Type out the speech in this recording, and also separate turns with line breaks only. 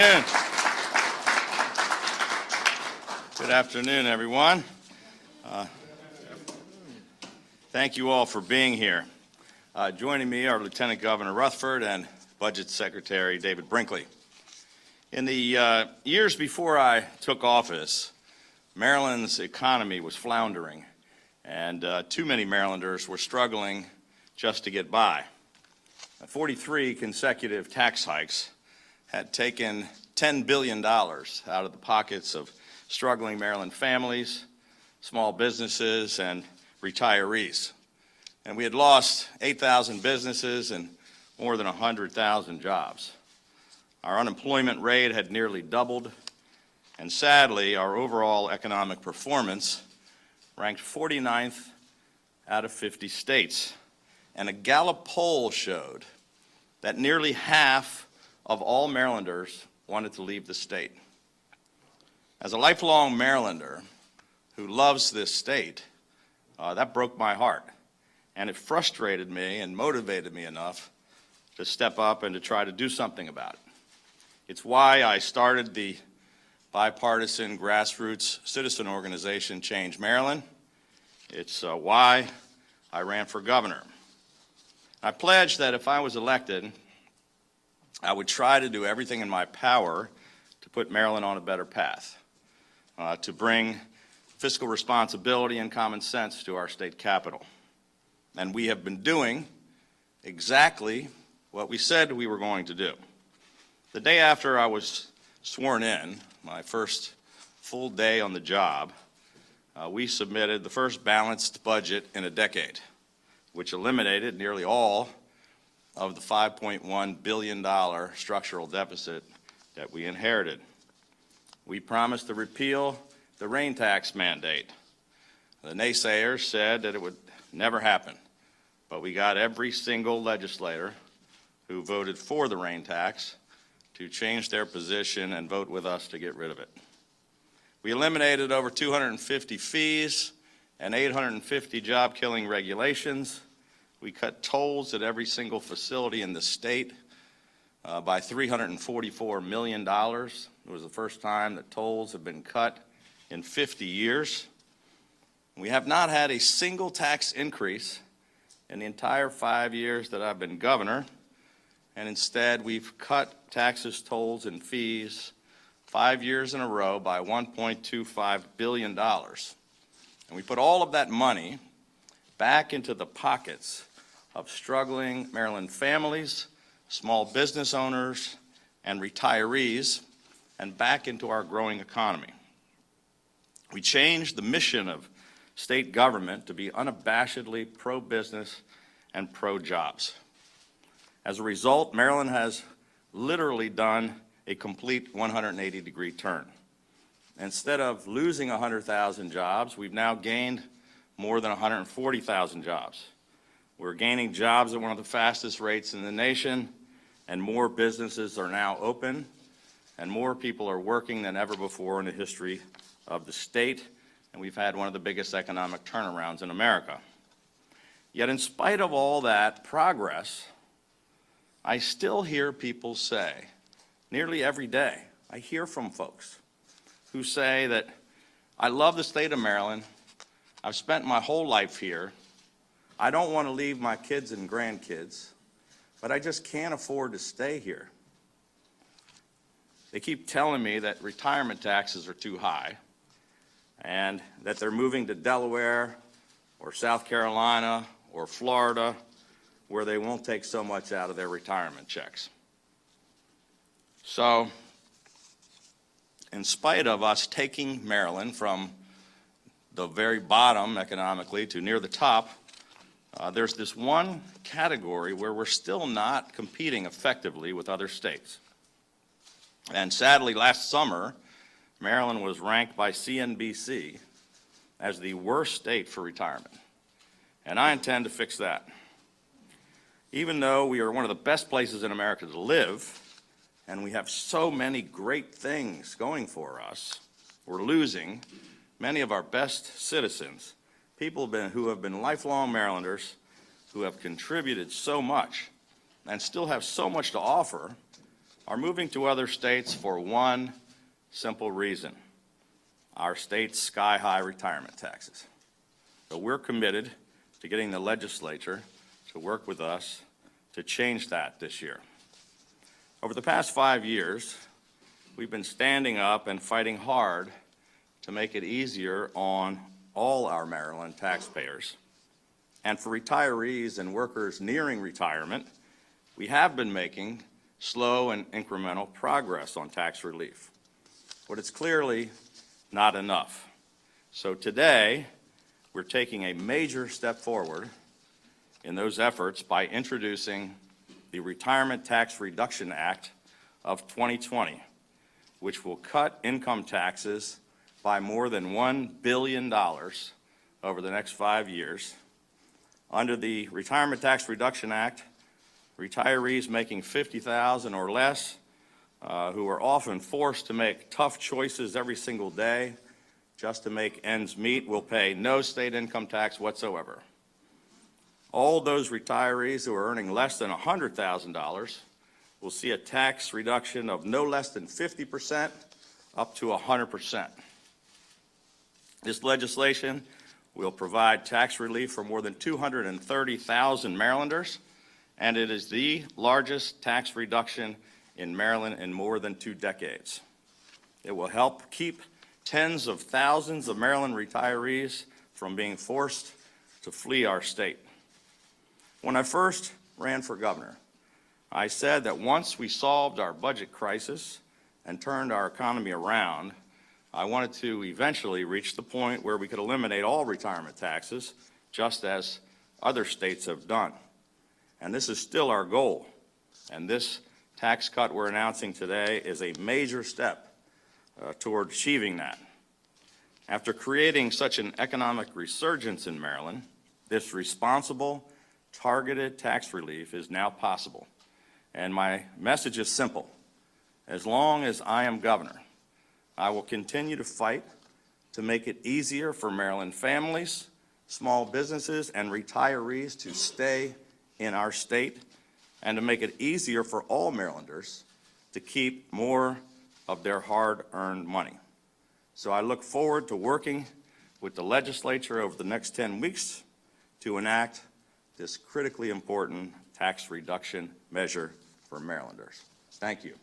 Good afternoon, everyone. Thank you all for being here. Joining me are Lieutenant Governor Rutherford and Budget Secretary David Brinkley. In the years before I took office, Maryland's economy was floundering, and too many Marylanders were struggling just to get by. 43 consecutive tax hikes had taken $10 billion out of the pockets of struggling Maryland families, small businesses, and retirees. And we had lost 8,000 businesses and more than 100,000 jobs. Our unemployment rate had nearly doubled, and sadly, our overall economic performance ranked 49th out of 50 states. And a Gallup poll showed that nearly half of all Marylanders wanted to leave the state. As a lifelong Marylander who loves this state, that broke my heart, and it frustrated me and motivated me enough to step up and to try to do something about it. It's why I started the bipartisan grassroots citizen organization Change Maryland. It's why I ran for governor. I pledged that if I was elected, I would try to do everything in my power to put Maryland on a better path, to bring fiscal responsibility and common sense to our state capital. And we have been doing exactly what we said we were going to do. The day after I was sworn in, my first full day on the job, we submitted the first balanced budget in a decade, which eliminated nearly all of the $5.1 billion structural deficit that we inherited. We promised to repeal the rain tax mandate. The naysayers said that it would never happen, but we got every single legislator who voted for the rain tax to change their position and vote with us to get rid of it. We eliminated over 250 fees and 850 job-killing regulations. We cut tolls at every single facility in the state by $344 million. It was the first time that tolls have been cut in 50 years. We have not had a single tax increase in the entire 5 years that I've been governor, and instead we've cut taxes, tolls, and fees 5 years in a row by $1.25 billion. And we put all of that money back into the pockets of struggling Maryland families, small business owners, and retirees, and back into our growing economy. We changed the mission of state government to be unabashedly pro-business and pro-jobs. As a result, Maryland has literally done a complete 180-degree turn. Instead of losing 100,000 jobs, we've now gained more than 140,000 jobs. We're gaining jobs at one of the fastest rates in the nation, and more businesses are now open, and more people are working than ever before in the history of the state, and we've had one of the biggest economic turnarounds in America. Yet in spite of all that progress, I still hear people say, nearly every day, I hear from folks who say that, I love the state of Maryland, I've spent my whole life here, I don't want to leave my kids and grandkids, but I just can't afford to stay here. They keep telling me that retirement taxes are too high and that they're moving to Delaware or South Carolina or Florida where they won't take so much out of their retirement checks. So, in spite of us taking Maryland from the very bottom economically to near the top, there's this one category where we're still not competing effectively with other states. And sadly, last summer, Maryland was ranked by CNBC as the worst state for retirement. And I intend to fix that. Even though we are one of the best places in America to live, and we have so many great things going for us, we're losing many of our best citizens, people who have been lifelong Marylanders, who have contributed so much and still have so much to offer are moving to other states for one simple reason: our state's sky-high retirement taxes. So we're committed to getting the legislature to work with us to change that this year. Over the past 5 years, we've been standing up and fighting hard to make it easier on all our Maryland taxpayers. And for retirees and workers nearing retirement, we have been making slow and incremental progress on tax relief. But it's clearly not enough. So today, we're taking a major step forward in those efforts by introducing the Retirement Tax Reduction Act of 2020, which will cut income taxes by more than $1 billion over the next 5 years. Under the Retirement Tax Reduction Act, retirees making $50,000 or less, who are often forced to make tough choices every single day just to make ends meet, will pay no state income tax whatsoever. All those retirees who are earning less than $100,000 will see a tax reduction of no less than 50% up to 100%. This legislation will provide tax relief for more than 230,000 Marylanders, and it is the largest tax reduction in Maryland in more than 2 decades. It will help keep tens of thousands of Maryland retirees from being forced to flee our state. When I first ran for governor, I said that once we solved our budget crisis and turned our economy around, I wanted to eventually reach the point where we could eliminate all retirement taxes, just as other states have done. And this is still our goal. And this tax cut we're announcing today is a major step toward achieving that. After creating such an economic resurgence in Maryland, this responsible, targeted tax relief is now possible. And my message is simple: as long as I am governor, I will continue to fight to make it easier for Maryland families, small businesses, and retirees to stay in our state, and to make it easier for all Marylanders to keep more of their hard-earned money. So I look forward to working with the legislature over the next 10 weeks to enact this critically important tax reduction measure for Marylanders. Thank you.